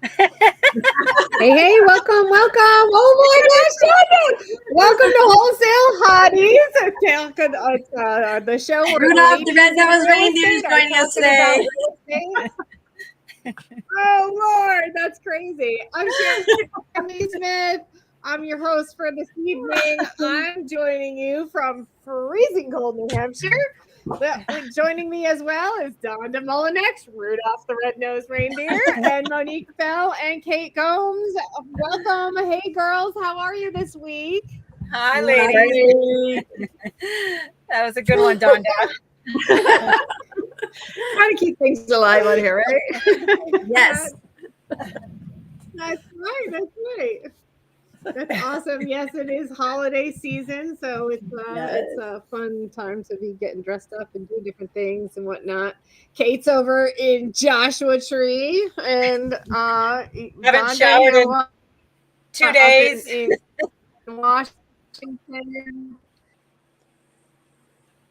Hey, welcome. Oh my gosh, Shonda. Welcome to Wholesale Hotties. The show where Rudolph the ladies Red-Nosed in real Reindeer is estate are joining us talking about today. real estate. Oh Lord, that's crazy. I'm Sherry Smith. I'm your host for this evening. I'm joining you from freezing cold New Hampshire. Joining me as well is Donda Mullinex, Rudolph the Red-Nosed Reindeer, and Monique Bell and Kate Gomes. Welcome. Hey, girls. How are you this week? Hi, ladies. That was a good one, Donda. Trying to keep things alive on here, right? Yes. That's right. That's awesome. Yes, it is holiday season, so it's a fun time to be getting dressed up and doing different things and whatnot. Kate's over in Joshua Tree, and Haven't showered in 2 days. In Washington.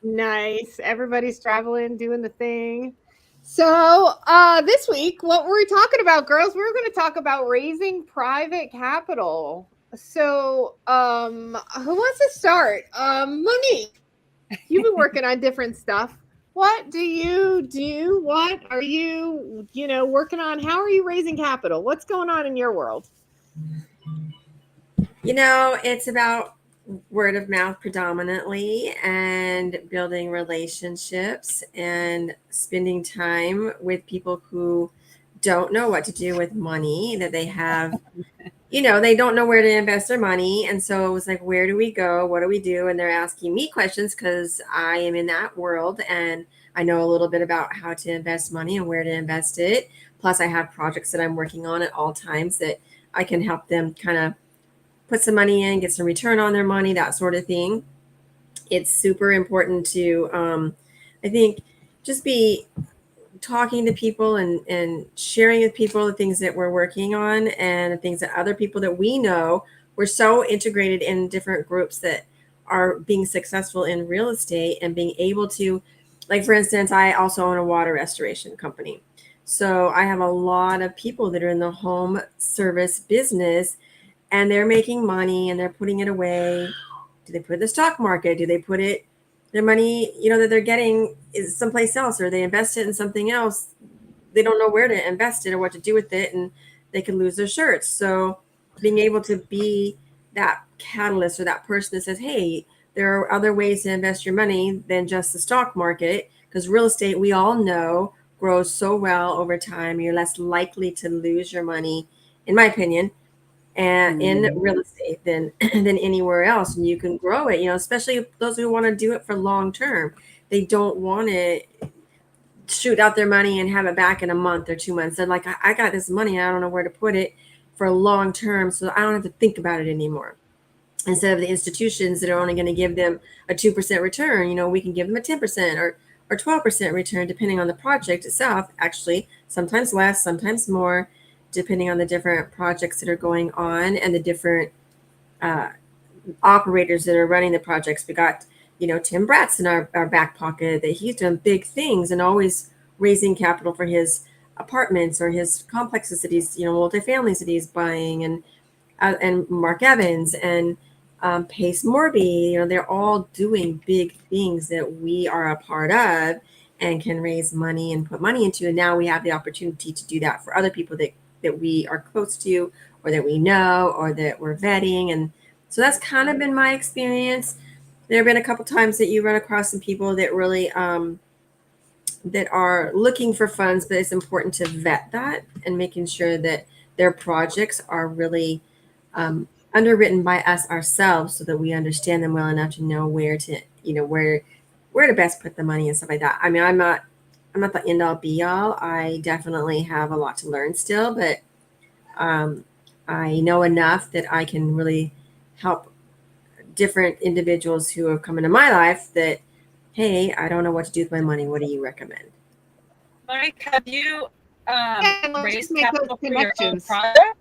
Nice. Everybody's traveling, doing the thing. So this week, what were we talking about, girls? We were going to talk about raising private capital. So who wants to start? Monique, you've been working on different stuff. What do you do? What are you, working on? How are you raising capital? What's going on in your world? It's about word of mouth predominantly and building relationships and spending time with people who don't know what to do with money that they have. They don't know where to invest their money. And so it was like, where do we go? What do we do? And they're asking me questions because I am in that world and I know a little bit about how to invest money and where to invest it. Plus, I have projects that I'm working on at all times that I can help them kind of put some money in, get some return on their money, that sort of thing. It's super important to, I think, just be talking to people and sharing with people the things that we're working on and the things that other people that we know. We're so integrated in different groups that are being successful in real estate and being able to, like, for instance, I also own a water restoration company. So I have a lot of people that are in the home service business and they're making money and they're putting it away. Do they put it in the stock market? Do they put their money, that they're getting is someplace else, or they invest it in something else? They don't know where to invest it or what to do with it, and they could lose their shirts. So being able to be that catalyst or that person that says, hey, there are other ways to invest your money than just the stock market, because real estate, we all know, grows so well over time. You're less likely to lose your money, in my opinion, and in real estate than anywhere else. And you can grow it, especially those who want to do it for long term. They don't want to shoot out their money and have it back in a month or 2 months. They're like, I got this money, I don't know where to put it for long term, so I don't have to think about it anymore. Instead of the institutions that are only going to give them a 2% return, we can give them a 10% or 12% return, depending on the project itself. Actually, sometimes less, sometimes more, depending on the different projects that are going on and the different operators that are running the projects. We got, Tim Bratz in our back pocket, that he's done big things and always raising capital for his apartments or his complexes that he's, multifamilies that he's buying, and Mark Evans and Pace Morby. They're all doing big things that we are a part of and can raise money and put money into. And now we have the opportunity to do that for other people that we are close to or that we know or that we're vetting. And so that's kind of been my experience. There have been a couple times that you run across some people that really that are looking for funds, but it's important to vet that and making sure that their projects are really underwritten by us ourselves, so that we understand them well enough to know where to, where to best put the money and stuff like that. I mean, I'm not the end all be all. I definitely have a lot to learn still, but I know enough that I can really help different individuals who have come into my life that, hey, I don't know what to do with my money. What do you recommend? Monique, have you raised capital for your own project?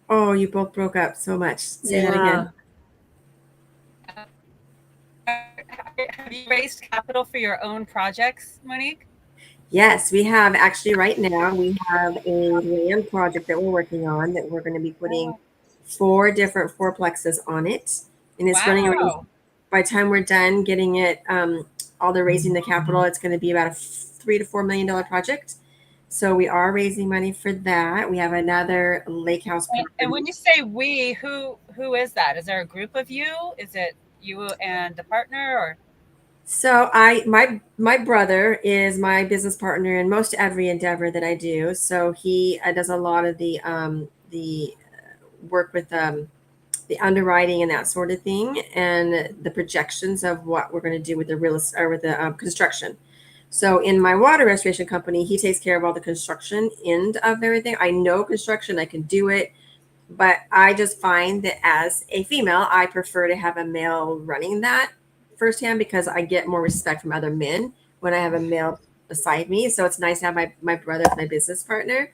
Oh, you both broke up so much. Say that again. Have you raised capital for your own projects, Monique? Yes, we have actually right now, we have a land project that we're working on that we're going to be putting Oh, 4 different fourplexes on it. And it's running around, wow. by the time we're done getting it, all the raising the capital, it's going to be about a $3 to $4 million project. So we are raising money for that. We have another lake house And property. when you say we, who is that? Is there a group of you? Is it you and the partner, or? So my brother is my business partner in most every endeavor that I do. So he does a lot of the work with the underwriting and that sort of thing, and the projections of what we're going to do with the real estate or with the construction. So in my water restoration company, he takes care of all the construction end of everything. I know construction, I can do it, but I just find that as a female, I prefer to have a male running that firsthand because I get more respect from other men when I have a male beside me. So it's nice to have my brother as my business partner.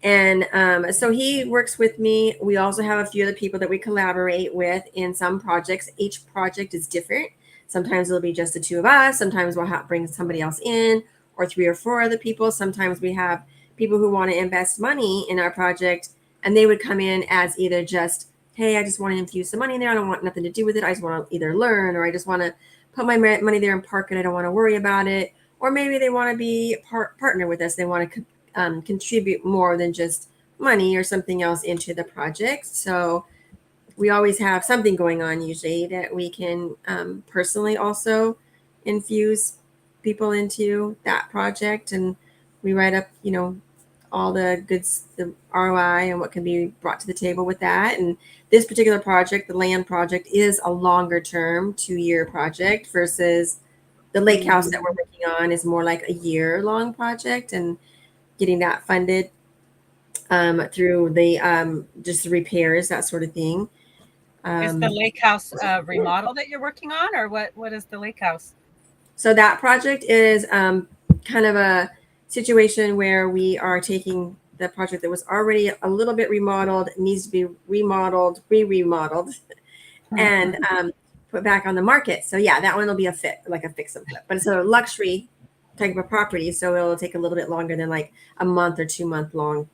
And so he works with me. We also have a few other people that we collaborate with in some projects. Each project is different. Sometimes it'll be just the two of us. Sometimes we'll bring somebody else in, or 3 or 4 other people. Sometimes we have people who want to invest money in our project, and they would come in as either just, hey, I just want to infuse some money in there. I don't want nothing to do with it. I just want to either learn, or I just want to put my money there and park it. I don't want to worry about it. Or maybe they want to be partner with us. They want to contribute more than just money or something else into the project. So we always have something going on usually that we can personally also infuse people into that project. And we write up, all the goods, the ROI and what can be brought to the table with that. And this particular project, the land project, is a longer term 2-year project versus the lake house that we're working on is more like a year long project. And getting that funded through the just the repairs, that sort of thing. Is the Um, lake house remodel that you're working on, or what is the lake house? so that project is kind of a situation where we are taking the project that was already a little bit remodeled, needs to be remodeled, remodeled, and put back on the market. So yeah, that one will be a like a fix and flip, but it's a luxury type of property, so it'll take a little bit longer than like a month or 2 month long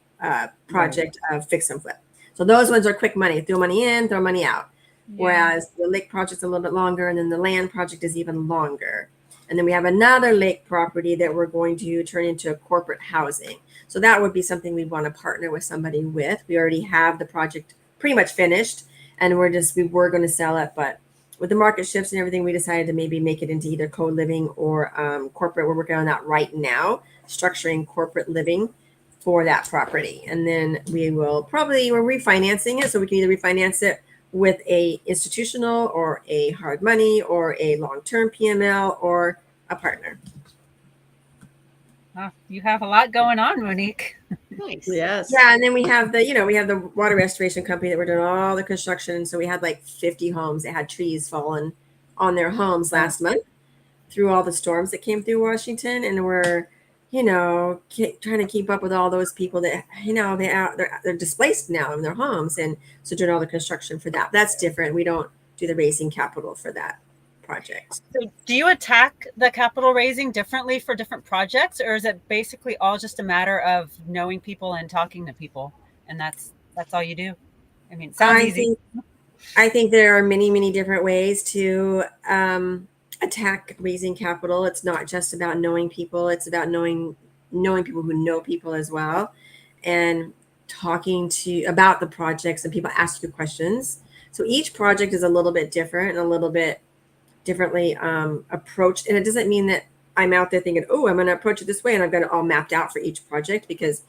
project of fix and flip. So those ones are quick money, throw money in, throw money out. Yeah. Whereas the lake project's a little bit longer, and then the land project is even longer. And then we have another lake property that we're going to turn into a corporate housing. So that would be something we'd want to partner with somebody with. We already have the project pretty much finished, and we were going to sell it, but with the market shifts and everything, we decided to maybe make it into either co-living or corporate. We're working on that right now, structuring corporate living for that property. And then we're refinancing it, so we can either refinance it with a institutional or a hard money or a long-term PML or a partner. Oh, you have a lot going on, Monique. Nice. Yes. Yeah, and then we have the water restoration company that we're doing all the construction. So we had like 50 homes that had trees fallen on their homes last month through all the storms that came through Washington, and we're trying to keep up with all those people that they're displaced now in their homes, and so doing all the construction for that. That's different. We don't do the raising capital for that project. So do you attack the capital raising differently for different projects, or is it basically all just a matter of knowing people and talking to people, and that's all you do? I mean, it sounds easy. I think there are many, many different ways to attack raising capital. It's not just about knowing people. It's about knowing people who know people as well, and talking about the projects, and people ask you questions. So each project is a little bit different and a little bit differently approached. And it doesn't mean that I'm out there thinking, oh, I'm going to approach it this way and I've got it all mapped out for each project, because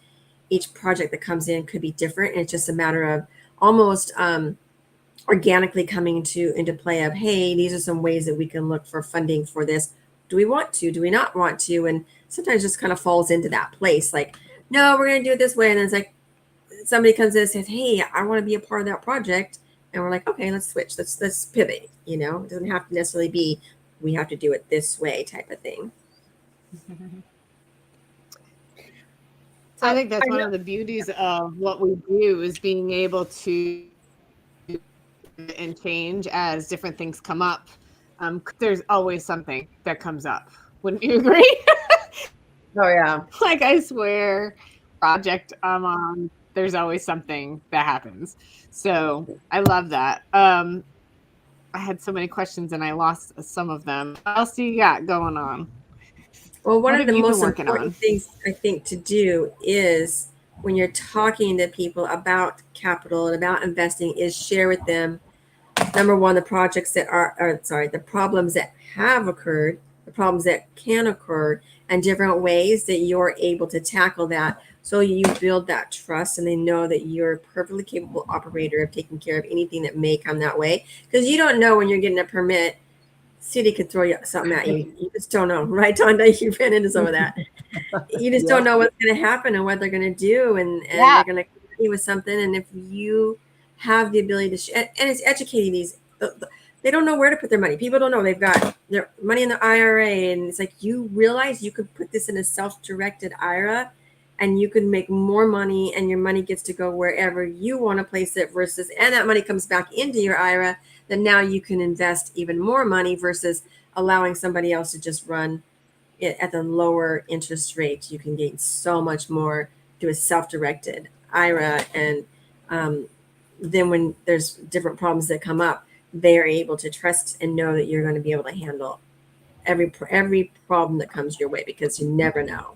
each project that comes in could be different. And it's just a matter of almost organically coming into play of, hey, these are some ways that we can look for funding for this. Do we want to? Do we not want to? And sometimes just kind of falls into that place like, no, we're going to do it this way. And then it's like somebody comes in and says, hey, I want to be a part of that project. And we're like, okay, let's switch. Let's pivot. It doesn't have to necessarily be we have to do it this way type of thing. I think that's one of the beauties of what we do, is being able to and change as different things come up. There's always something that comes up. Wouldn't you agree? Oh yeah. Like, I swear, project I'm on, there's always something that happens. So I love that. I had so many questions and I lost some of them. What else do you got going on? Well, one What of have the you been most working important on? things I think to do is when you're talking to people about capital and about investing is share with them, number one, the projects that the problems that have occurred, the problems that can occur, and different ways that you're able to tackle that. So you build that trust and they know that you're a perfectly capable operator of taking care of anything that may come that way. Because you don't know when you're getting a permit, city could throw you something at you. You just don't know, right, Tonda? You ran into some of that. You just don't know what's going to happen and what they're going to do, and they're going to come at you with something. And if you have the ability to, and it's educating these, they don't know where to put their money. People don't know they've got their money in the IRA, and it's like you realize you could put this in a self-directed IRA, and you could make more money, and your money gets to go wherever you want to place it. Versus, and that money comes back into your IRA. Then now you can invest even more money versus allowing somebody else to just run it at the lower interest rate. You can gain so much more through a self-directed IRA. And then when there's different problems that come up, they are able to trust and know that you're going to be able to handle every problem that comes your way, because you never know.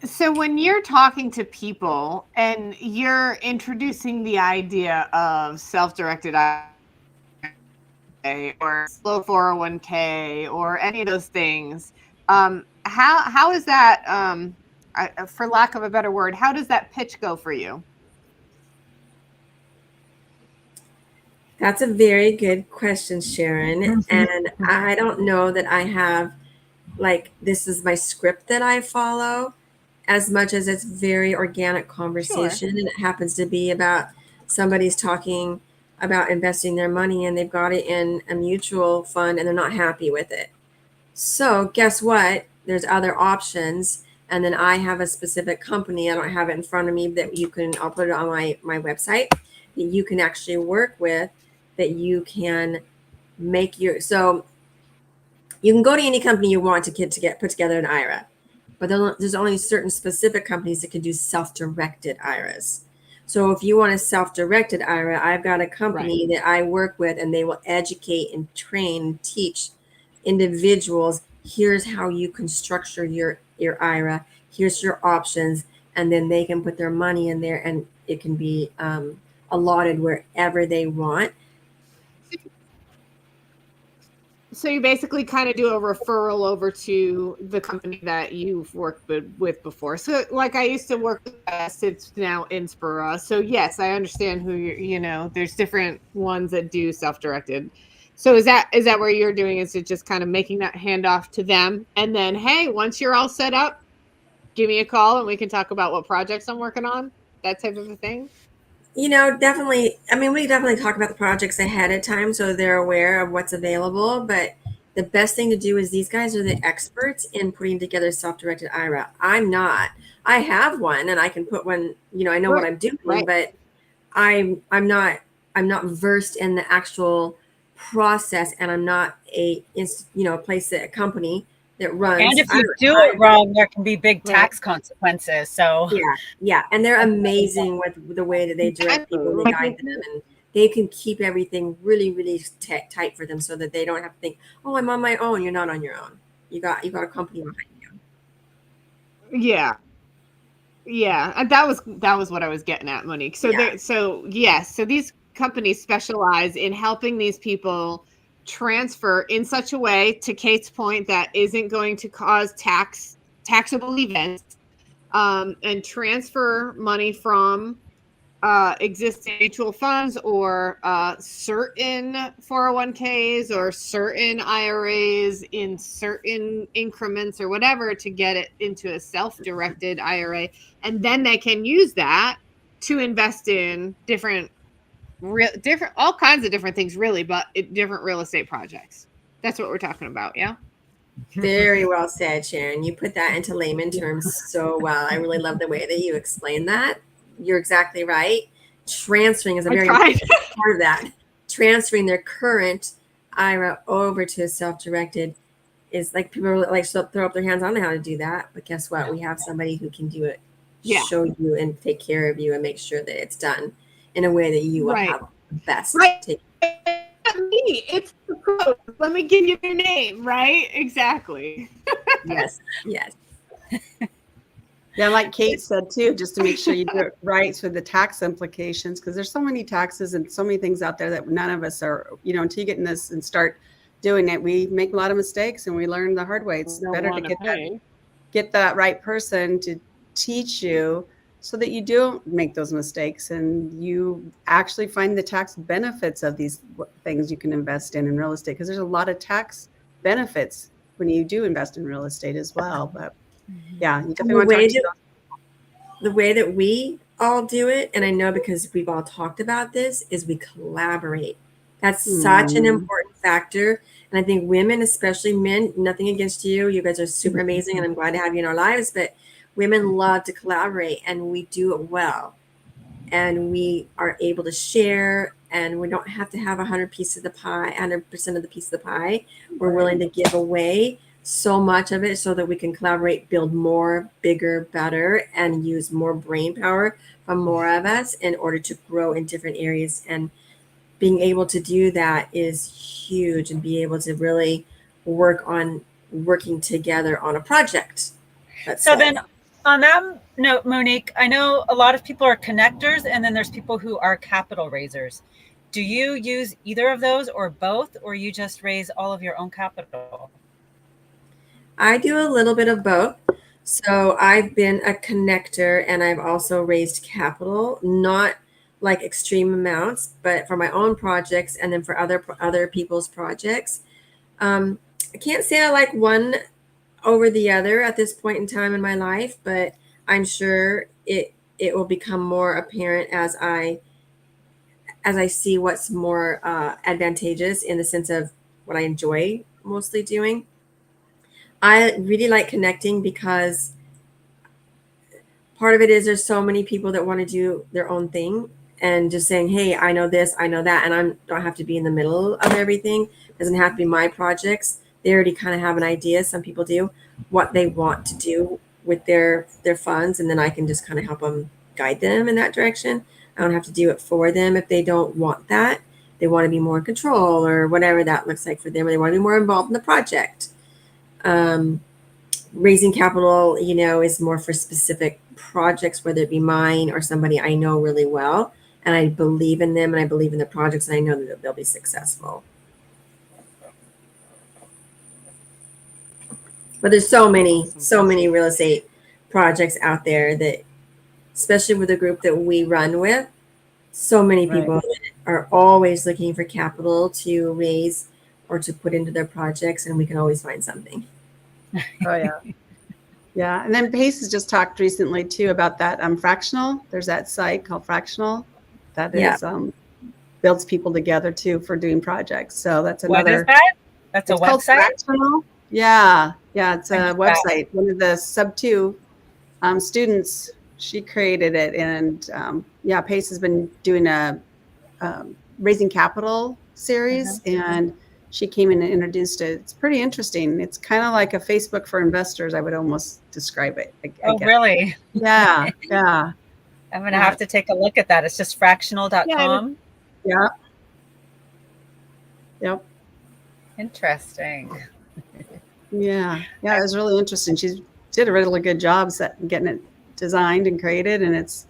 So when you're talking to people and you're introducing the idea of self-directed IRA or slow 401k or any of those things, how is that, for lack of a better word, how does that pitch go for you? That's a very good question, Sharon. And I don't know that I have, like, this is my script that I follow, as much as it's very organic conversation. Sure. And it happens to be about somebody's talking about investing their money and they've got it in a mutual fund and they're not happy with it. So guess what? There's other options. And then I have a specific company. I don't have it in front of me, that you can, I'll put it on my website, that you can actually work with, that you can make your, so you can go to any company you want to get put together an IRA, but there's only certain specific companies that can do self-directed IRAs. So if you want a self-directed IRA, I've got a company that I work with, and they will educate and train and teach individuals. Here's how you can structure your IRA. Here's your options, and then they can put their money in there, and it can be allotted wherever they want. So you basically kind of do a referral over to the company that you've worked with before. So like I used to work with us, it's now Inspira. So yes, I understand who there's different ones that do self-directed. So is that where you're doing? Is it just kind of making that handoff to them? And then, hey, once you're all set up, give me a call and we can talk about what projects I'm working on, that type of a thing? Definitely. I mean, we definitely talk about the projects ahead of time so they're aware of what's available. But the best thing to do is, these guys are the experts in putting together self-directed IRA. I'm not. I have one and I can put one, I know what I'm doing, but I'm not versed in the actual process, and I'm not a company that runs. And if you do it wrong, there can be big tax consequences. So yeah, and they're amazing with the way that they direct people and they guide them, and they can keep everything really, really tight for them, so that they don't have to think, oh, I'm on my own. You're not on your own. You got a company behind you. Yeah, and that was what I was getting at, Monique. So so these companies specialize in helping these people transfer in such a way, to Kate's point, that isn't going to cause taxable events, and transfer money from existing mutual funds or certain 401ks or certain IRAs in certain increments or whatever, to get it into a self-directed IRA. And then they can use that to invest in different all kinds of different things, really, but different real estate projects. That's what we're talking about. Yeah. Very well said, Sharon. You put that into layman terms so well. I really love the way that you explain that. You're exactly right. Transferring is a very important part of that. Transferring their current IRA over to a self-directed is like people are like throw up their hands. I don't know how to do that, but guess what? We have somebody who can do it, Yeah. show you and take care of you and make sure that it's done in a way that you will Right. have the best. Right. Me, it's the pros. Let me give you their name, right? Exactly. Yes, yes. Yeah, like Kate said too, just to make sure you do it right for the tax implications, because there's so many taxes and so many things out there that none of us are, until you get in this and start doing it, we make a lot of mistakes and we learn the hard way. It's better to get that right person to teach you so that you don't make those mistakes and you actually find the tax benefits of these things you can invest in real estate, because there's a lot of tax benefits when you do invest in real estate as well. But yeah, you definitely want to talk to the way that we all do it, and I know because we've all talked about this, is we collaborate. That's such an important factor. And I think women, especially men, nothing against you. You guys are super amazing and I'm glad to have you in our lives, but women love to collaborate and we do it well. And we are able to share and we don't have to have 100% of the piece of the pie. We're willing to give away so much of it so that we can collaborate, build more, bigger, better, and use more brain power from more of us in order to grow in different areas. And being able to do that is huge, and be able to really working together on a project. Then on that note, Monique, I know a lot of people are connectors and then there's people who are capital raisers. Do you use either of those or both, or you just raise all of your own capital? I do a little bit of both. So I've been a connector and I've also raised capital, not like extreme amounts, but for my own projects and then for other people's projects. I can't say I like one over the other at this point in time in my life, but I'm sure it will become more apparent as I see what's more advantageous in the sense of what I enjoy mostly doing. I really like connecting because part of it is there's so many people that want to do their own thing, and just saying, hey, I know this, I know that, and I don't have to be in the middle of everything. It doesn't have to be my projects. They already kind of have an idea, some people do, what they want to do with their funds, and then I can just kind of help them guide them in that direction. I don't have to do it for them if they don't want that. They want to be more in control or whatever that looks like for them, or they want to be more involved in the project. Raising capital, is more for specific projects, whether it be mine or somebody I know really well, and I believe in them and I believe in the projects and I know that they'll be successful. But there's so many real estate projects out there that, especially with the group that we run with, so many people are always looking for capital to raise or to put into their projects, and we can always find something. Oh yeah. Yeah. And then Pace has just talked recently too about that fractional. There's that site called Fractional that is builds people together too for doing projects. So that's another. What is that? That's a website? Called Fractional. Yeah. Yeah. It's a website. One of the sub 2 students, she created it. And Pace has been doing a raising capital series, and she came in and introduced it. It's pretty interesting. It's kind of like a Facebook for investors. I would almost describe it. I guess. Really? Yeah. Yeah. I'm going to have to take a look at that. It's just fractional.com. Yeah. Yep. Interesting. Yeah. Yeah. It was really interesting. She did a really good job getting it designed and created. And it's,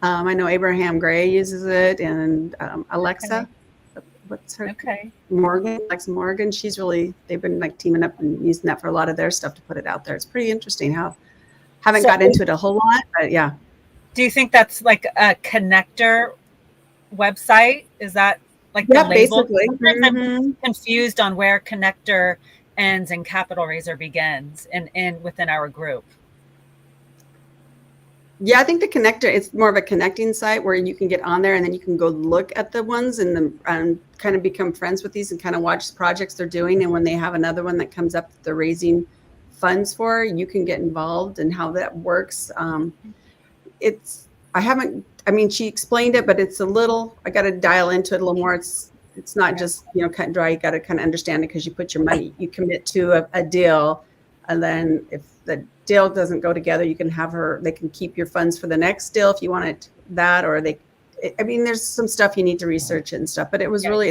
I know Abraham Gray uses it, and Alexa. What's her? Alexa Morgan. They've been like teaming up and using that for a lot of their stuff to put it out there. It's pretty interesting. Haven't got into it a whole lot, but yeah. Do you think that's like a connector website? Is that like the label? Basically. I'm confused on where connector ends and capital raiser begins in within our group. Yeah, I think the connector, it's more of a connecting site where you can get on there and then you can go look at the ones and kind of become friends with these and kind of watch the projects they're doing. And when they have another one that comes up that they're raising funds for, you can get involved in how that works. She explained it, but it's I got to dial into it a little more. It's not just, cut and dry. You got to kind of understand it because you put your money, you commit to a deal. And then if the deal doesn't go together, you can they can keep your funds for the next deal if you want that, or there's some stuff you need to research and stuff, but it was really,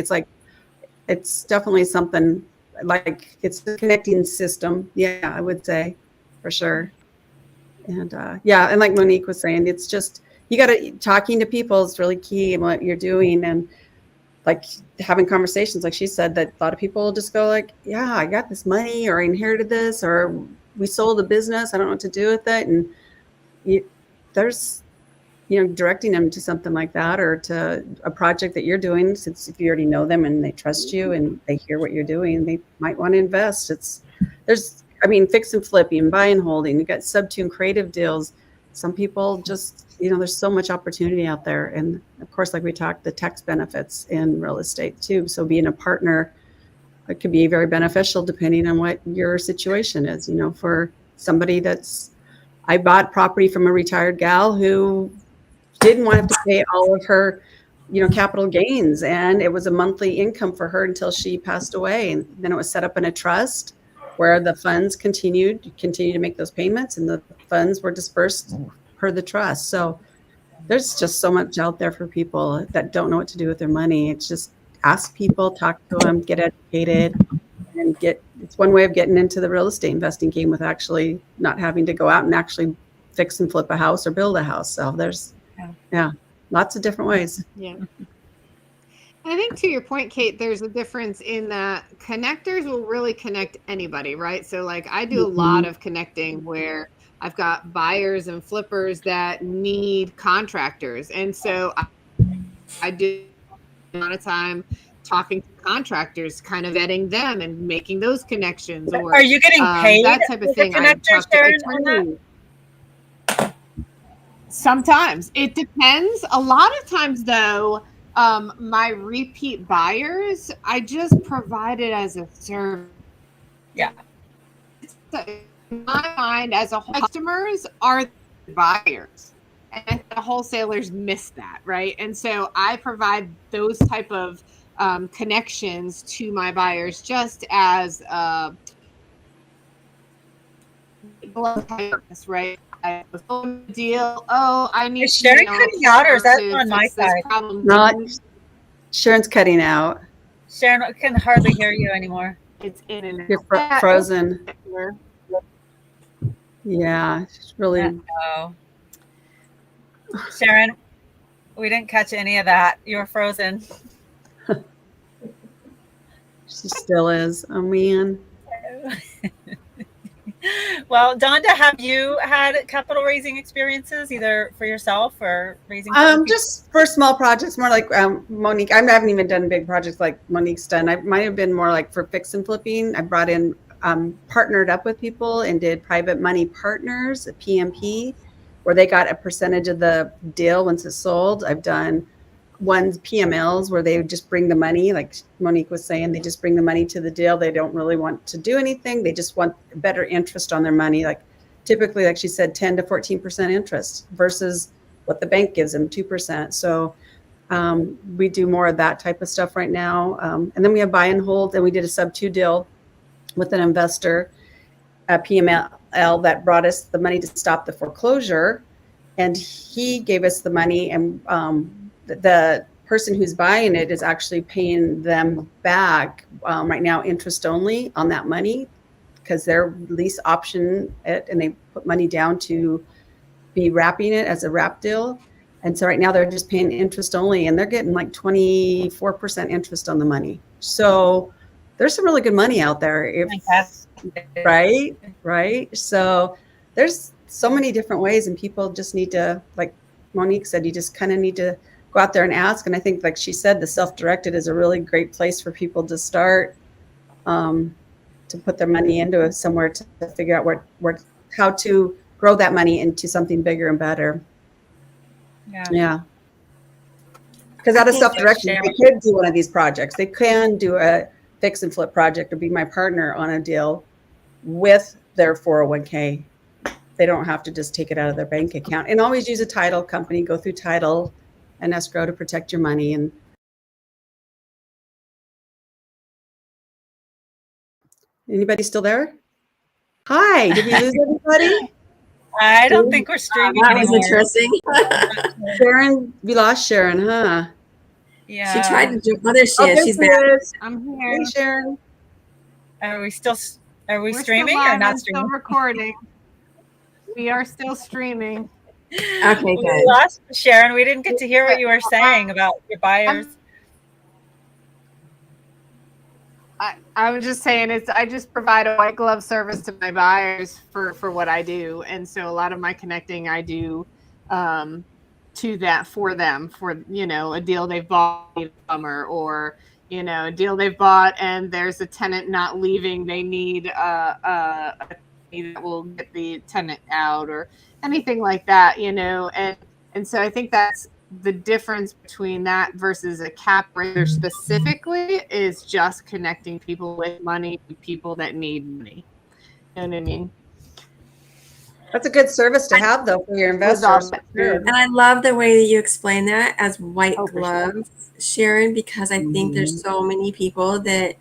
it's definitely something like it's a connecting system. Yeah, I would say for sure. And and like Monique was saying, it's just, you got to, talking to people is really key in what you're doing. And like having conversations, like she said, that a lot of people just go like, yeah, I got this money, or I inherited this, or we sold a business, I don't know what to do with it. And there's, directing them to something like that, or to a project that you're doing, since if you already know them and they trust you and they hear what you're doing, they might want to invest. There's fix and flipping, buy and holding, you got sub-2 and creative deals. Some people just, there's so much opportunity out there. And of course, like we talked, the tax benefits in real estate too. So being a partner, it could be very beneficial depending on what your situation is. For somebody I bought property from a retired gal who didn't want to have to pay all of her, capital gains. And it was a monthly income for her until she passed away. And then it was set up in a trust where the funds continue to make those payments, and the funds were dispersed per the trust. So there's just so much out there for people that don't know what to do with their money. It's just ask people, talk to them, get educated, and it's one way of getting into the real estate investing game with actually not having to go out and actually fix and flip a house or build a house. So there's, lots of different ways. Yeah. I think to your point, Kate, there's a difference in that connectors will really connect anybody, right? So like I do a lot of connecting where I've got buyers and flippers that need contractors. And so I do a lot of time talking to contractors, kind of vetting them and making those connections. Or are you getting paid? That type of thing. Connectors, Sharon, sometimes it depends. A lot of times though, my repeat buyers, I just provide it as a service. Yeah. In my mind, as a customers are the buyers, and the wholesalers miss that, right? And so I provide those type of connections to my buyers just as right? Deal. Oh, I need. Is Sharon cutting out, or is that on my side? Not. Sharon's cutting out. Sharon, I can hardly hear you anymore. It's in and out. You're frozen. Yeah, it's really. Uh-oh. Sharon, we didn't catch any of that. You were frozen. She still is. Oh man. Well, Donda, have you had capital raising experiences either for yourself or raising? Just for small projects, more like Monique. I haven't even done big projects like Monique's done. I might have been more like for fix and flipping. I brought in, partnered up with people and did private money partners, a PMP, where they got a percentage of the deal once it's sold. I've done ones PMLs where they just bring the money, like Monique was saying, they just bring the money to the deal. They don't really want to do anything. They just want better interest on their money. Like typically, like she said, 10 to 14% interest versus what the bank gives them, 2%. So we do more of that type of stuff right now. And then we have buy and hold, and we did a sub-2 deal with an investor, a PML that brought us the money to stop the foreclosure. And he gave us the money, and the person who's buying it is actually paying them back right now, interest only on that money, because their lease option it, and they put money down to be wrapping it as a wrap deal. And so right now they're just paying interest only, and they're getting like 24% interest on the money. So there's some really good money out there. Right. So there's so many different ways, and people just need to, like Monique said, you just kind of need to go out there and ask. And I think, like she said, the self-directed is a really great place for people to start, to put their money into somewhere to figure out how to grow that money into something bigger and better. Yeah. Because out of self-directed, they could do one of these projects. They can do a fix and flip project or be my partner on a deal with their 401k. They don't have to just take it out of their bank account, and always use a title company, go through title and escrow to protect your money. And Anybody still there? Hi, did we lose everybody? I don't think we're streaming That was anymore. interesting. Sharon, we lost Sharon, huh? Yeah. She tried to jump. Oh, there she Oh, is. there She's she back. is. I'm Hey, here. Sharon. Are we still? Are we We're streaming still or live. not I'm still streaming? recording. We are still streaming. Okay, We good. lost Sharon. We didn't get to hear what you were saying about your buyers. I was just saying I just provide a white glove service to my buyers for what I do, and so a lot of my connecting I do to that for them for a deal they've bought a summer, or a deal they've bought and there's a tenant not leaving, they need a that will get the tenant out or anything like that, and so I think that's the difference between that versus a cap raiser specifically is just connecting people with money to people that need money. You know what I mean? That's a good service to have, though, for your investors. And I love the way that you explain that as white Oh, for glove, sure. Sharon, because I think there's so many people that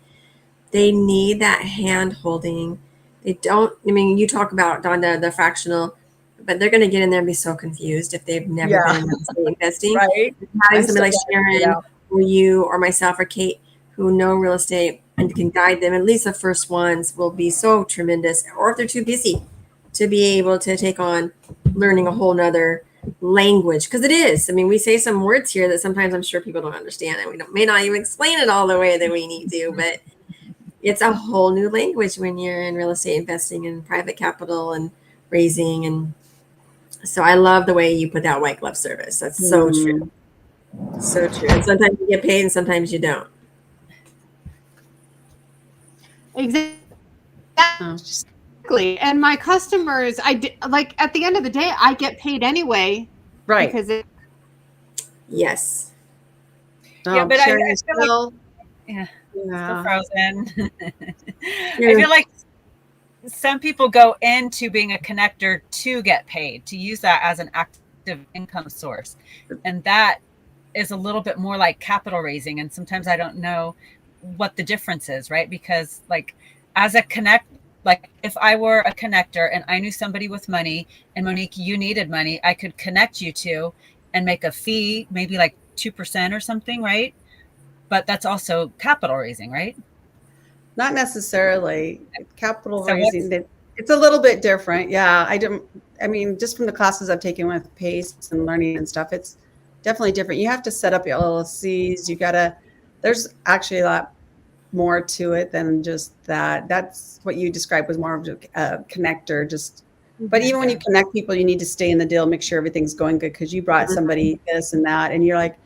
they need that hand holding. They don't, I mean, you talk about, Donda, the fractional, but they're going to get in there and be so confused if they've never been in real estate investing. Right. Having somebody like Sharon or you or myself or Kate who know real estate and can guide them, at least the first ones will be so tremendous. Or if they're too busy to be able to take on learning a whole nother language, because it is. I mean, we say some words here that sometimes I'm sure people don't understand, and we may not even explain it all the way that we need to, but it's a whole new language when you're in real estate investing and private capital and raising. And so I love the way you put that white glove service. That's so true. So true. And sometimes you get paid and sometimes you don't. Exactly. And my customers, like at the end of the day, I get paid anyway. Right. Because yes. Yeah, but I feel still, like, still frozen. I feel like some people go into being a connector to get paid, to use that as an active income source. And that is a little bit more like capital raising. And sometimes I don't know what the difference is, right? Because like as a like if I were a connector and I knew somebody with money and Monique, you needed money, I could connect you to and make a fee, maybe like 2% or something, right? But that's also capital raising, right? Not necessarily. Capital raising, it's a little bit different. Yeah, I mean, just from the classes I've taken with PACE and learning and stuff, it's definitely different. You have to set up your LLCs. There's actually a lot more to it than just that. That's what you described was more of a connector. But even when you connect people, you need to stay in the deal, make sure everything's going good because you brought somebody this and that, and you're like,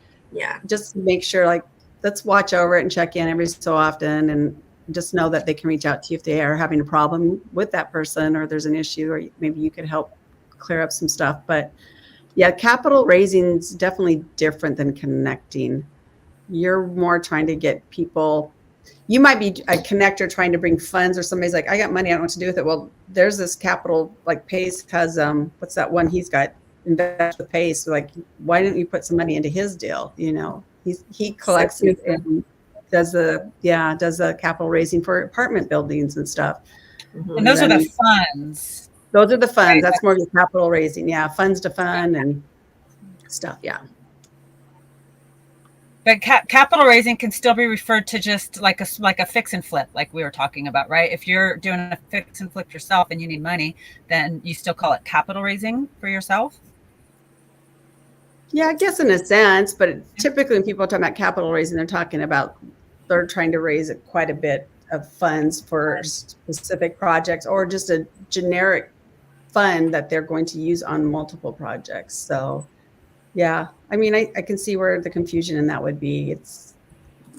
just make sure, like, let's watch over it and check in every so often, and just know that they can reach out to you if they are having a problem with that person or there's an issue, or maybe you could help clear up some stuff. But yeah, capital raising is definitely different than connecting. You're more trying to get people. You might be a connector trying to bring funds, or somebody's like, I got money, I don't know what to do with it. Well, there's this capital, like PACE has, what's that one he's got, invest with PACE. So like, why didn't you put some money into his deal? He collects it and does the capital raising for apartment buildings and stuff. And those are the funds. Those are the funds. Right. That's more of the capital raising. Yeah, funds to fund and stuff. Yeah. But capital raising can still be referred to just like a fix and flip, like we were talking about, right? If you're doing a fix and flip yourself and you need money, then you still call it capital raising for yourself. Yeah, I guess in a sense, but typically when people are talking about capital raising, they're trying to raise quite a bit of funds for specific projects, or just a generic fund that they're going to use on multiple projects. So yeah, I mean, I can see where the confusion in that would be. It's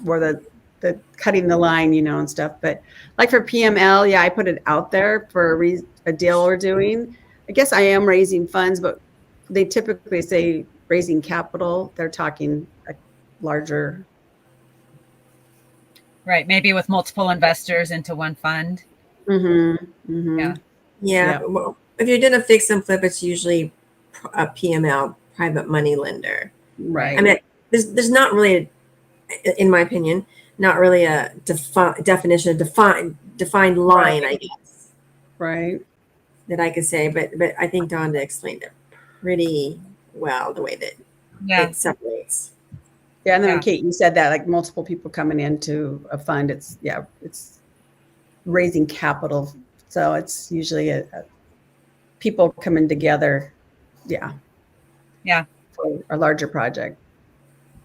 where the cutting the line, and stuff. But like for PML, yeah, I put it out there for a deal we're doing. I guess I am raising funds, but they typically say raising capital. They're talking a larger. Right, maybe with multiple investors into one fund. Yeah. Well, if you're doing a fix and flip, it's usually a PML, private money lender. Right. I mean, there's not really, in my opinion, not really a definition. defined line, I guess, Right. that I could say. But I think Donda explained it pretty well, the way that Yeah. it separates. Yeah. And then Yeah. Kate, you said that like multiple people coming into a fund, it's raising capital. So it's usually people coming together. Yeah. Yeah. For a larger project.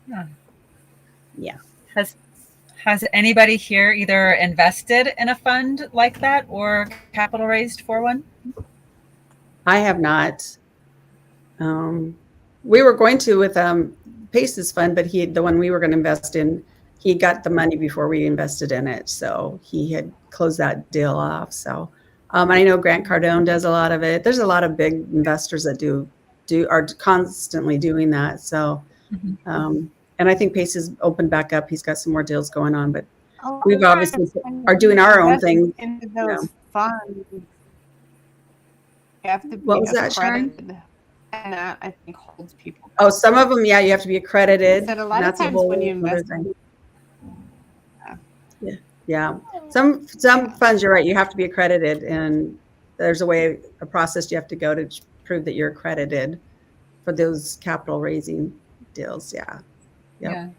Yeah. Yeah. Has anybody here either invested in a fund like that or capital raised for one? I have not. We were going to with Pace's fund, but the one we were going to invest in, he got the money before we invested in it, so he had closed that deal off. So I know Grant Cardone does a lot of it. There's a lot of big investors that are constantly doing that. So and I think Pace has opened back up. He's got some more deals going on, but we've obviously are doing our own thing. Into those funds. You have to be What was that, Sharon? accredited. And that, I think, holds people. Oh, some of them, yeah, you have to be accredited. Said a lot of times when you invest, yeah, some funds, you're right, you have to be accredited, and there's a process you have to go to prove that you're accredited for those capital raising deals. Yeah. Yep.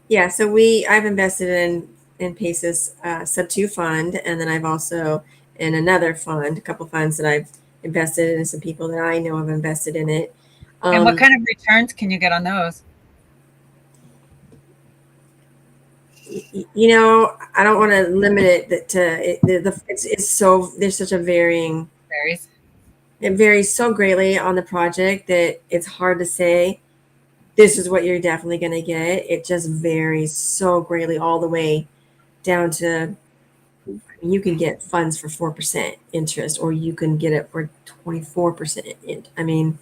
Yeah. So I've invested in Pace's Sub 2 fund, and then I've also in another fund, a couple funds that I've invested in, and some people that I know have invested in it. And what kind of returns can you get on those? You know, I don't want to limit it to it's so there's such a varying. Varies. It varies so greatly on the project that it's hard to say this is what you're definitely going to get. It just varies so greatly all the way down to, you can get funds for 4% interest, or you can get it for 24%. I mean,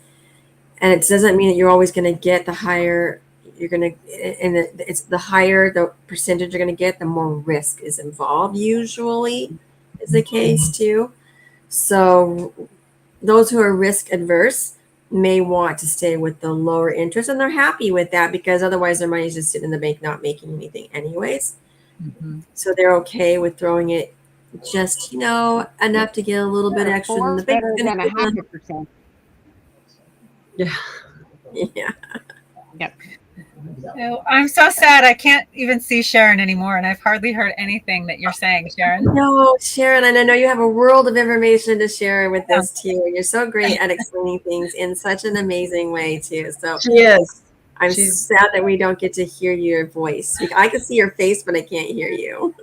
and it doesn't mean that you're always going to get the higher. You're going to, and it's the higher the percentage you're going to get, the more risk is involved. Usually, is the case too. So those who are risk adverse may want to stay with the lower interest, and they're happy with that because otherwise their money is just sitting in the bank not making anything anyways. So they're okay with throwing it just, enough to get a little bit extra in the bank. Better than 0.5%. Yeah. Yeah. Yep. Oh, I'm so sad. I can't even see Sharon anymore, and I've hardly heard anything that you're saying, Sharon. No, Sharon, and I know you have a world of information to share with us too. You're so great at explaining things in such an amazing way too. So She is. I'm sad that we don't get to hear your voice. I can see your face, but I can't hear you.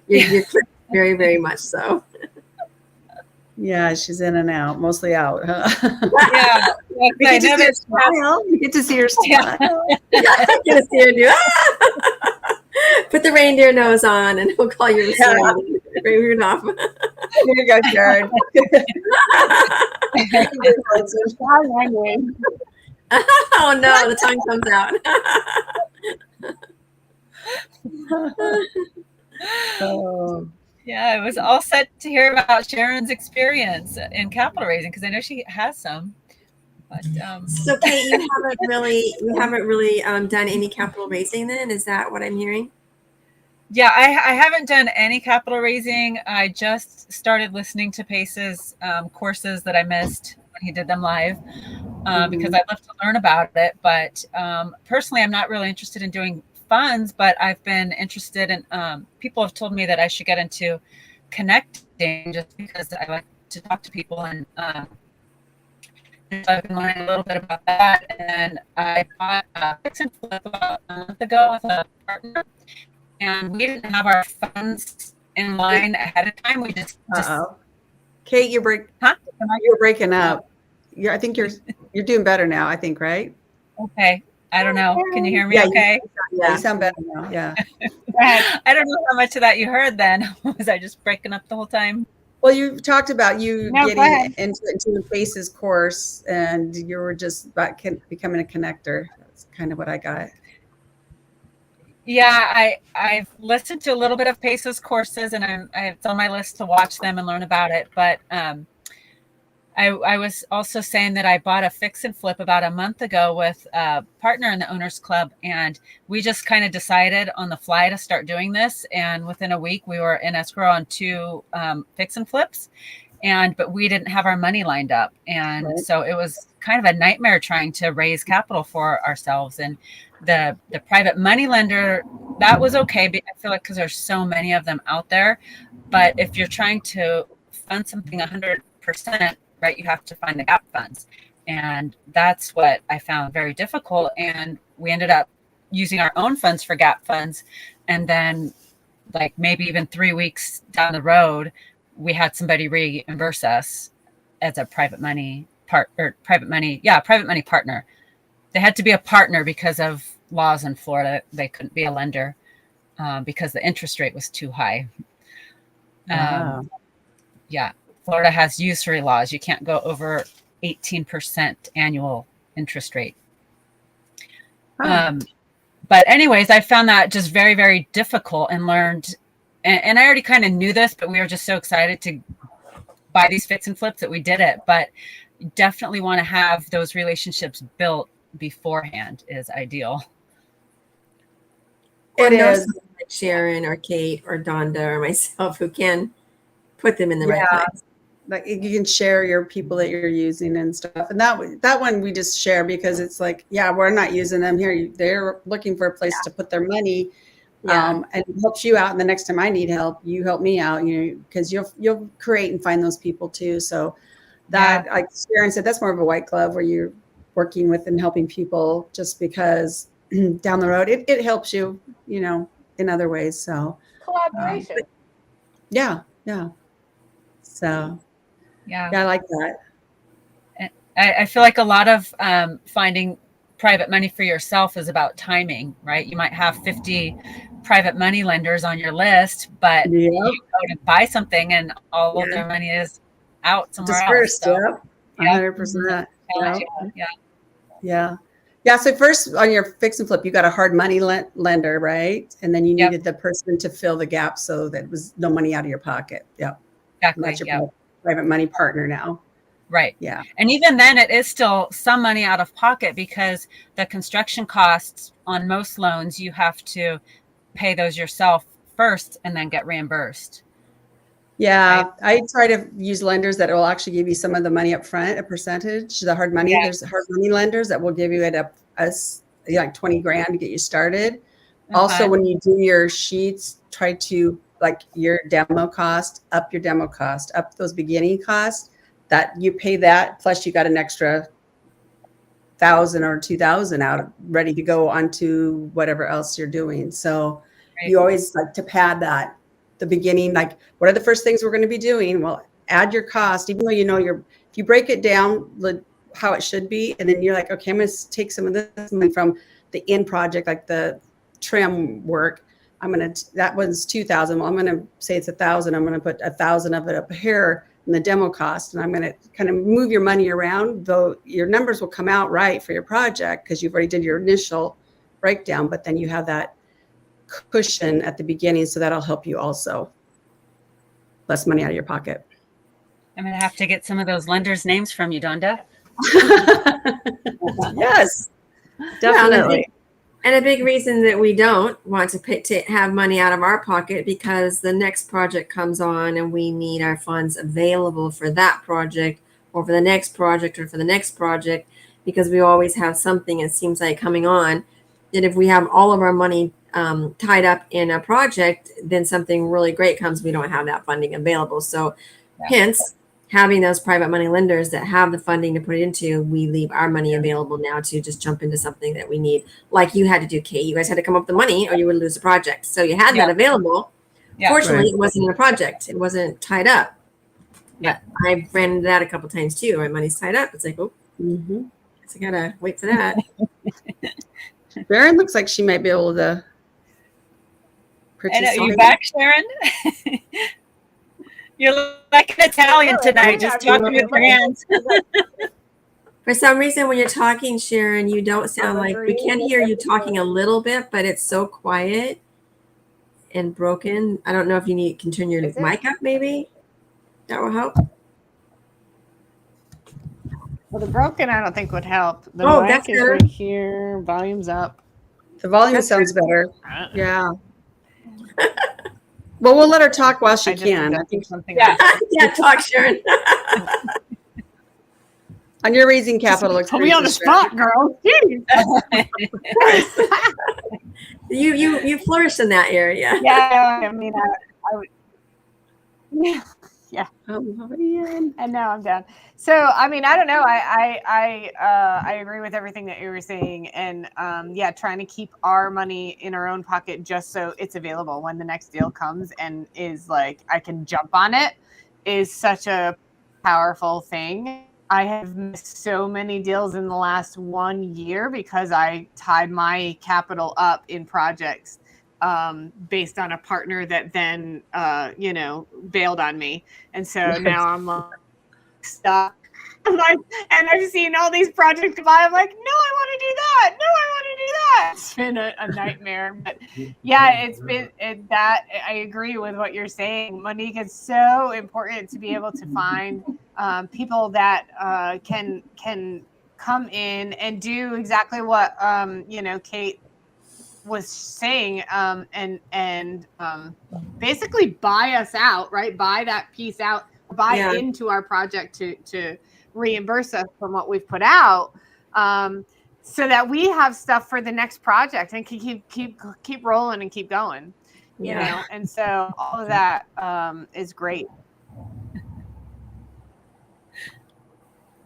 You're very, very much so. Yeah, she's in and out, mostly out. Huh? Yeah. You get to see her smile. You get to see her smile. I get to see her do. Put the reindeer nose on, and we'll call you Rudolph. Here you go, Sharon. Oh no, the tongue comes out. Oh. Yeah, I was all set to hear about Sharon's experience in capital raising because I know she has some. But, so, Kate, you haven't really done any capital raising. Then is that what I'm hearing? Yeah, I haven't done any capital raising. I just started listening to Pace's courses that I missed when he did them live because I'd love to learn about it. But personally, I'm not really interested in doing funds, but I've been interested in people have told me that I should get into connecting just because I like to talk to people, and so I've been learning a little bit about that. And I bought a fix and flip about a month ago with a partner, and we didn't have our funds in line ahead of time. We just Kate, you're breaking up. I think you're doing better now, I think, right? Okay. I don't know. Can you hear me okay? You sound better now. Yeah. I don't know how much of that you heard then. Was I just breaking up the whole time? Well, you talked about getting into Pace's course, and you were just about becoming a connector. That's kind of what I got. Yeah, I've listened to a little bit of Pace's courses, and it's on my list to watch them and learn about it. But I was also saying that I bought a fix and flip about a month ago with a partner in the owners club, and we just kind of decided on the fly to start doing this. And within a week, we were in escrow on 2 fix and flips, but we didn't have our money lined up, and Right. so it was kind of a nightmare trying to raise capital for ourselves. And the private money lender, that was okay. But I feel like because there's so many of them out there, but if you're trying to fund something 100%, right, you have to find the gap funds. And that's what I found very difficult. And we ended up using our own funds for gap funds. And then, like, maybe even 3 weeks down the road, we had somebody reimburse us as a private money partner. They had to be a partner because of laws in Florida. They couldn't be a lender because the interest rate was too high. Wow. Yeah. Florida has usury laws. You can't go over 18% annual interest rate. Huh. But anyways, I found that just very, very difficult, and learned, and I already kind of knew this, but we were just so excited to buy these fix and flips that we did it. But you definitely want to have those relationships built beforehand is ideal. Or It know is. someone like Sharon or Kate or Donda or myself who can put them in the right place. Like you can share your people that you're using and stuff. And that one we just share because it's like, yeah, we're not using them here. They're looking for a place to put their money. Yeah. And it helps you out. And the next time I need help, you help me out, because you'll create and find those people too. So that, like Sharon said, that's more of a white glove where you're working with and helping people just because down the road, it helps you, in other ways. So Collaboration. yeah. So Yeah. I like that. I feel like a lot of finding private money for yourself is about timing, right? You might have 50 private money lenders on your list, but Yeah. you go to buy something and all of their money is out somewhere else. Dispersed, So, 100%. Yeah. Yeah. So first on your fix and flip, you got a hard money lender, right? And then you Yep. needed the person to fill the gap so that it was no money out of your pocket. Yep. And Exactly. that's your private money partner now. Right. Yeah. And even then, it is still some money out of pocket because the construction costs on most loans, you have to pay those yourself first and then get reimbursed. Yeah. Right. I try to use lenders that will actually give you some of the money up front, a percentage, the hard money. Yeah. There's hard money lenders that will give you it up as like 20 grand to get you started. Also, when you do your sheets, try to like your demo cost, up those beginning costs that you pay that. Plus you got an extra 1,000 or 2,000 out ready to go onto whatever else you're doing. So you always like to pad that the beginning, like what are the first things we're going to be doing? Well, add your cost, even though if you break it down how it should be, and then you're like, okay, I'm going to take some of this money from the end project, like the trim work. That one's 2,000. Well, I'm going to say it's 1,000. I'm going to put 1,000 of it up here in the demo cost. And I'm going to kind of move your money around, though your numbers will come out right for your project because you've already did your initial breakdown, but then you have that cushion at the beginning. So that'll help you also. Less money out of your pocket. I'm going to have to get some of those lenders' names from you, Donda. Yes, definitely. And a big reason that we don't want to have money out of our pocket because the next project comes on and we need our funds available for that project or for the next project or for the next project, because we always have something, it seems like, coming on, that if we have all of our money tied up in a project, then something really great comes, we don't have that funding available. So hence, having those private money lenders that have the funding to put it into, we leave our money available now to just jump into something that we need. Like you had to do, Kate. You guys had to come up with the money or you would lose the project. So you had that available. Fortunately, it wasn't in a project. It wasn't tied up. But I've ran into that a couple of times too. My money's tied up. It's like, oh, guess I gotta wait for that. Sharon looks like she might be able to participate. Are you back, Sharon? You're like an Italian tonight, just talking with your hands. For some reason, when you're talking, Sharon, you don't sound like, we can hear you talking a little bit, but it's so quiet and broken. I don't know if you can turn your mic up, maybe. That will help. Well, the broken I don't think would help. The Oh, mic that's is good. right here. Volume's up. The volume That's sounds better. Uh, Yeah. Well, we'll let her talk while she I just can. I adjusted think something Yeah, else. yeah. Talk, Sharon. on your raising capital Put me on the experiences, Sharon. spot, girl. Jeez. You flourish in that area. Yeah, I mean, I would. Yeah. Oh, man. And now I'm down. So I mean, I don't know. I agree with everything that you were saying, and yeah, trying to keep our money in our own pocket just so it's available when the next deal comes and is like I can jump on it is such a powerful thing. I have missed so many deals in the last 1 year because I tied my capital up in projects based on a partner that then bailed on me. And so now I'm like stuck. I'm like, and I've seen all these projects come by. I'm like, no, I want to do that. No, I want to do that. It's been a nightmare. But yeah, it's been that. I agree with what you're saying, Monique. It's so important to be able to find people that can come in and do exactly what Kate was saying and basically buy us out, right? Buy that piece out, buy Yeah. into our project to reimburse us from what we've put out, so that we have stuff for the next project and can keep rolling and keep going, you know. And so all of that is great.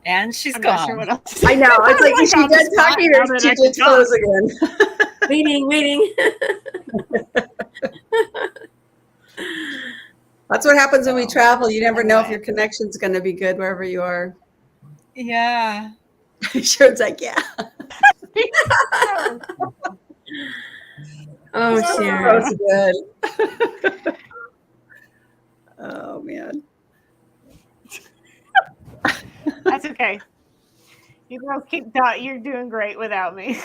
And she's I'm gone. not sure what else. I know. It's like, is she on the done spot talking now or that she I can just talk. close again? Waiting. That's what happens when we So, travel. You never know if anyway. your connection's going to be good wherever you are. yeah. Sharon's like, yeah. Oh, That Sharon. was good. Oh, man. That's okay. You girls keep you're doing great without me.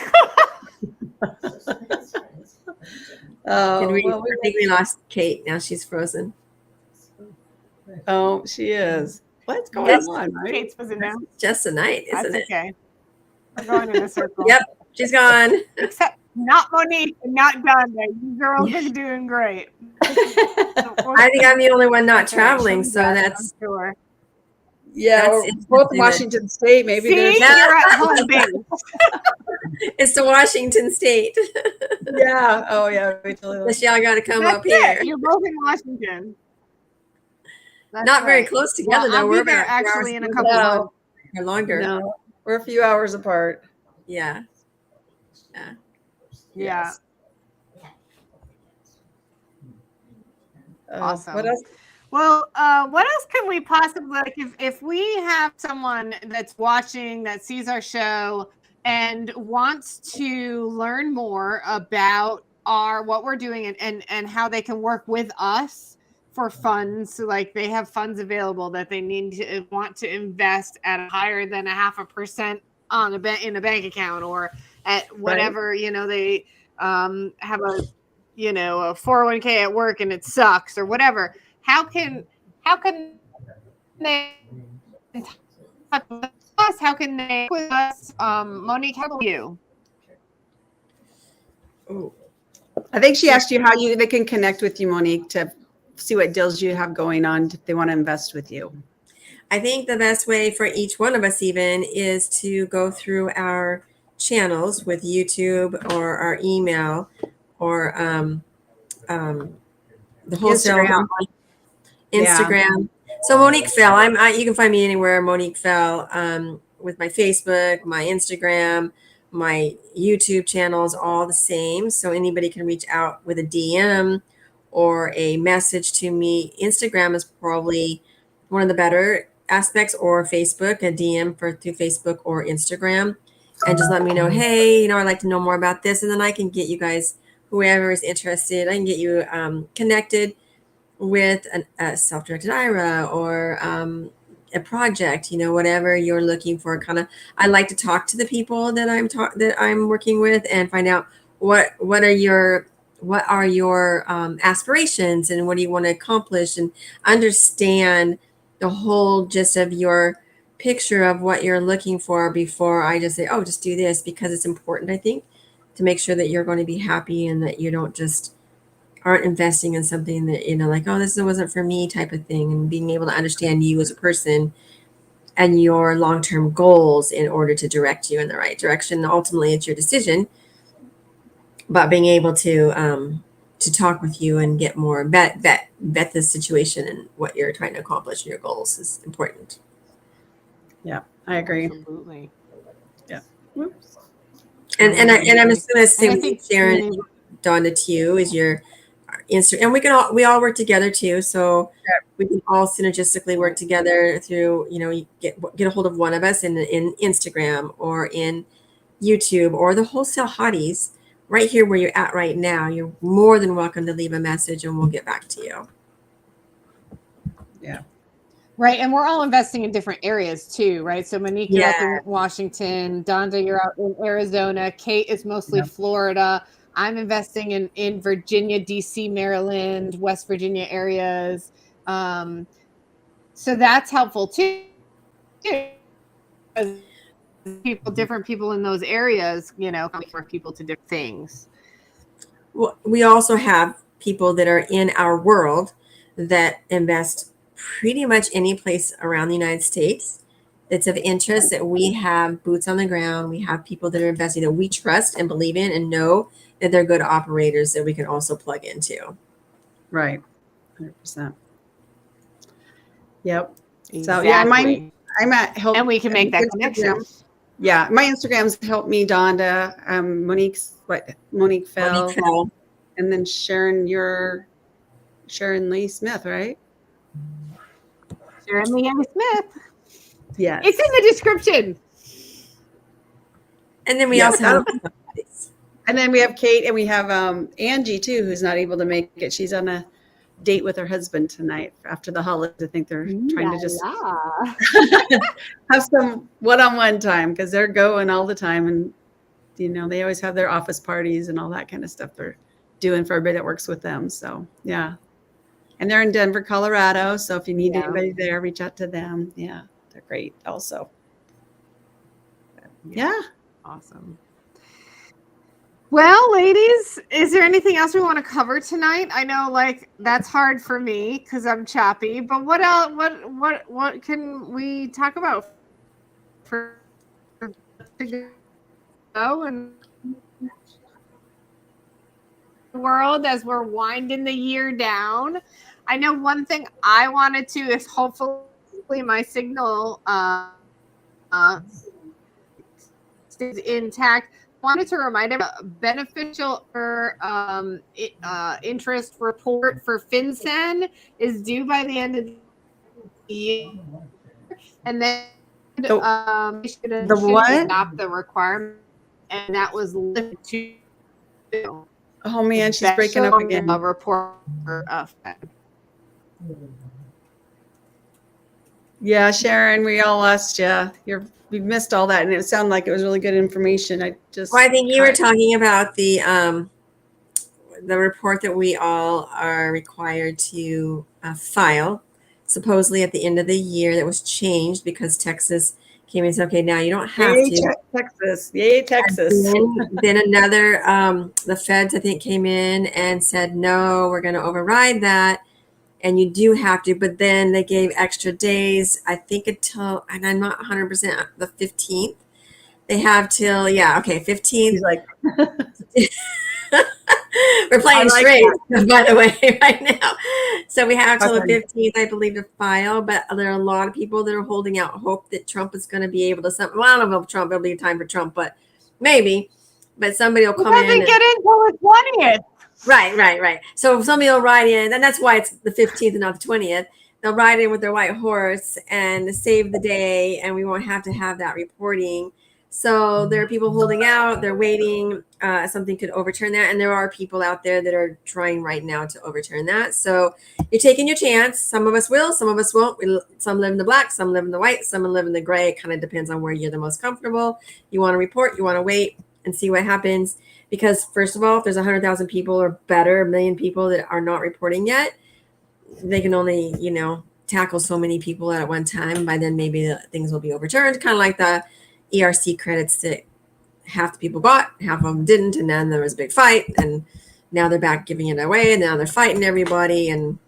Oh, I well, think we lost Kate. Now she's frozen. oh, she is. What's going Yep. on, right? Kate's was announced. Just a night, That's isn't it? okay. We're going in a circle. Yep, she's gone. Except not Monique and not Donna. You girls are doing great. I think I'm the only one not traveling, so that's I'm sure. Yeah, That's we're both in interesting that- Washington State. Maybe See, there's. Yeah. you're at home base. it's the Washington State. Yeah. Oh, yeah. We totally. Guess y'all got to come That's up here. it. You're both in Washington. That's Not very right. close together, Well, though. I'll We're be there about 4 actually in a hours couple No. months. or longer. No, we're a few hours apart. Yeah. Yeah. Yes. Awesome. What else? Well, what else can we possibly like if we have someone that's watching that sees our show and wants to learn more about what we're doing and how they can work with us for funds, so like they have funds available that they want to invest at higher than 0.5% on in a bank account or at whatever, they have a 401k at work and it sucks or whatever. How can they talk with us? How can they with us? Monique, how about you? Ooh. I think she asked you how they can connect with you, Monique, to see what deals you have going on if they want to invest with you. I think the best way for each one of us even is to go through our channels with YouTube or our email or the wholesale Instagram. So Monique Fell. You can find me anywhere. Monique Fell with my Facebook, my Instagram, my YouTube channels, all the same. So anybody can reach out with a DM or a message to me. Instagram is probably one of the better aspects, or Facebook, a DM through Facebook or Instagram, and just let me know, hey, I'd like to know more about this, and then I can get you guys, whoever is interested, I can get you connected with a self-directed IRA or a project, whatever you're looking for. I like to talk to the people that I'm working with and find out what are your aspirations and what do you want to accomplish, and understand the whole gist of your picture of what you're looking for before I just say, oh, just do this, because it's important, I think, to make sure that you're going to be happy and that you don't just aren't investing in something that, like, oh, this wasn't for me type of thing, and being able to understand you as a person and your long-term goals in order to direct you in the right direction. Ultimately, it's your decision, but being able to talk with you and get more vet the situation and what you're trying to accomplish and your goals is important. Yeah, I agree. Absolutely. Yeah. And I'm just gonna say, And I think Sharon, Donna, to you is your Instagram, and we all work together too, so we can all synergistically work together through, you get a hold of one of us in Instagram or in YouTube or the Wholesale Hotties right here where you're at right now. You're more than welcome to leave a message and we'll get back to you. Yeah. Right. And we're all investing in different areas too, right? So Monique, you're out in Washington. Donda, you're out in Arizona. Kate is mostly Florida. I'm investing in Virginia, DC, Maryland, West Virginia areas. So that's helpful too. Different people in those areas, for people to different things. Well, we also have people that are in our world that invest pretty much any place around the United States that's of interest, that we have boots on the ground. We have people that are investing that we trust and believe in and know that they're good operators that we can also plug into. Right. 100%. Yep. Exactly. So yeah, I'm at help, and we can make that connection. Yeah, my Instagram's Help Me Donda. Monique Fell. And then Sharon, you're Sharon Lee Smith, right? Sharon Lee Smith. Yeah. It's in the description. And then we also have and then we have Kate, and we have Angie too, who's not able to make it. She's on a date with her husband tonight after the holidays. I think they're trying to just have some one-on-one time, because they're going all the time, and they always have their office parties and all that kind of stuff they're doing for everybody that works with them. So yeah, and they're in Denver, Colorado. So if you need anybody there, reach out to them. Yeah, they're great also. Yeah. Awesome. Well, ladies, is there anything else we want to cover tonight? I know, that's hard for me because I'm choppy. But what else? What can we talk about for to go and the world as we're winding the year down? I know one thing I wanted to, if hopefully my signal stays intact. Wanted to remind everyone, beneficial interest report for FinCEN is due by the end of the year, and then the what? Adopt the requirement, and that was lifted to. Oh man, she's breaking up again. A report. Yeah, Sharon, we all lost you. We missed all that, and it sounded like it was really good information. I think you were talking about the report that we all are required to file, supposedly at the end of the year. That was changed because Texas came in and said, okay, now you don't have to. Texas. Yay, Texas. Then another, the feds, I think, came in and said, no, we're going to override that. And you do have to, but then they gave extra days, I think until, and I'm not 100%, the 15th. They have till, 15th. He's like, we're playing straight, by the way, right now. So we have till the 15th, I believe, to file, but there are a lot of people that are holding out hope that Trump is going to be able to, well, I don't know if it'll be a time for Trump, but maybe, but somebody will come in. It doesn't get in until the 20th. Right. So somebody will ride in, and that's why it's the 15th and not the 20th. They'll ride in with their white horse and save the day, and we won't have to have that reporting. So there are people holding out. They're waiting. Something could overturn that, and there are people out there that are trying right now to overturn that. So you're taking your chance. Some of us will. Some of us won't. Some live in the black. Some live in the white. Some live in the gray. It kind of depends on where you're the most comfortable. You want to report. You want to wait and see what happens. Because first of all, if there's 100,000 people or better, 1 million people that are not reporting yet, they can only, tackle so many people at one time. And by then, maybe things will be overturned, kind of like the ERC credits that half the people got, half of them didn't, and then there was a big fight, and now they're back giving it away, and now they're fighting everybody and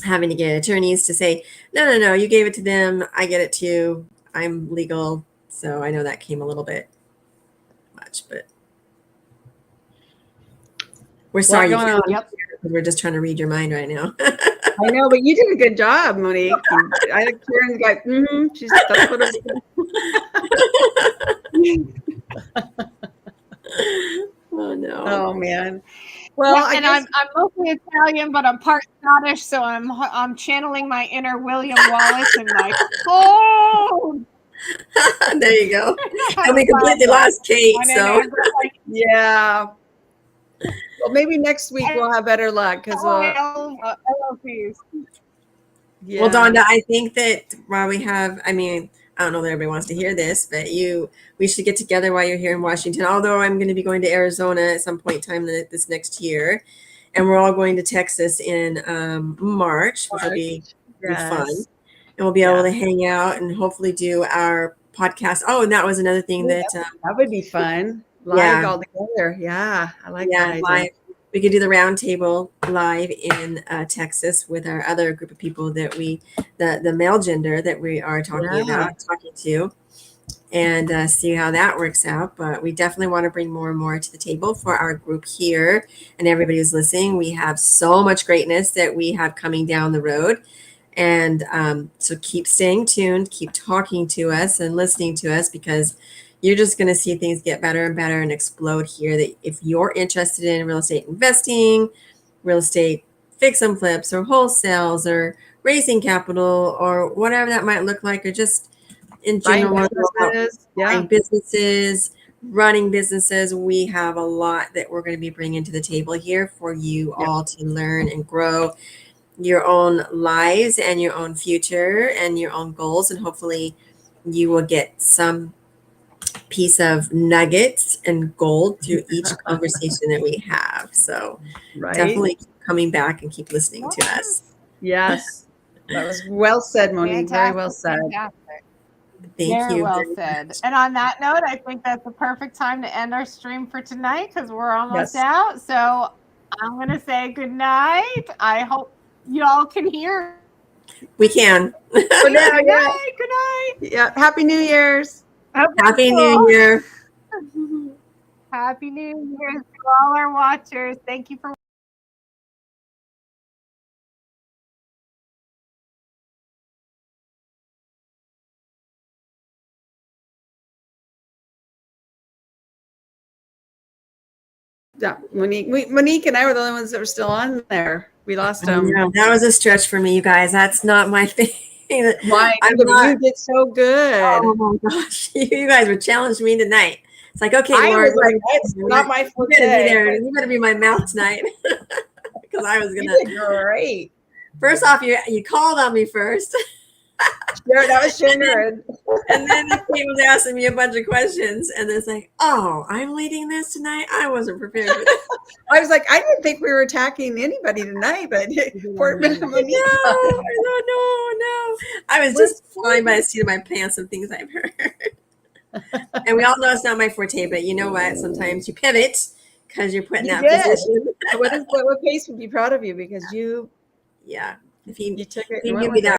having to get attorneys to say, no, you gave it to them, I get it to you, I'm legal. So I know that came a little bit much, but we're sorry you can't hear, because we're just trying to read your mind right now. I know, but you did a good job, Monique. I think Karen's like, she's that's what Oh no. Oh man. Well, yeah, and I'm mostly Italian, but I'm part Scottish, so I'm channeling my inner William Wallace and like, oh, there you go. And we completely lost Kate. So yeah. Well, maybe next week we'll have better luck because yeah. Well, Donda, I think that while we have, I mean, I don't know that everybody wants to hear this, but we should get together while you're here in Washington. Although I'm going to be going to Arizona at some point in time this next year, and we're all going to Texas in March, which will be fun, and we'll be able to hang out and hopefully do our podcast. Oh, and that was another thing that would be fun. Live all together. Yeah, I like that idea. Live. We could do the round table live in Texas with our other group of people that the male gender that we are talking to, and see how that works out. But we definitely want to bring more and more to the table for our group here and everybody who's listening. We have so much greatness that we have coming down the road. And so keep staying tuned, keep talking to us and listening to us, because you're just going to see things get better and better and explode here. That if you're interested in real estate investing, real estate fix and flips, or wholesales, or raising capital, or whatever that might look like, or just in general, businesses, running businesses, we have a lot that we're going to be bringing to the table here for you all to learn and grow your own lives and your own future and your own goals. And hopefully you will get some piece of nuggets and gold through each conversation that we have. So definitely keep coming back and keep listening to us. Yes. That was well said, Monique. Very well said. Thank you. Well said. And on that note, I think that's the perfect time to end our stream for tonight, because we're almost out. So I'm going to say good night. I hope y'all can hear. We can. Good night. Good night. Yeah. Happy New Year's. Happy New Year. Happy New Year to all our watchers. Thank you for Monique and I were the only ones that were still on there. We lost them. That was a stretch for me, you guys. That's not my thing. Why? You did so good. Oh my gosh, you guys were challenging me tonight. It's like, okay, Lord, it's not my forte. You better be my mouth tonight, because I was gonna. You did great. First off, you called on me first. Sure, that was Sharon. And then he was asking me a bunch of questions, and it's like, oh, I'm leading this tonight. I wasn't prepared for this. I was like, I didn't think we were attacking anybody tonight, but poor Monique. No. I was just flying by the seat of my pants of things I've heard. And we all know it's not my forte, but you know what? Sometimes you pivot because you're put in that position. What case would be proud of you, because you if you took it. You give me that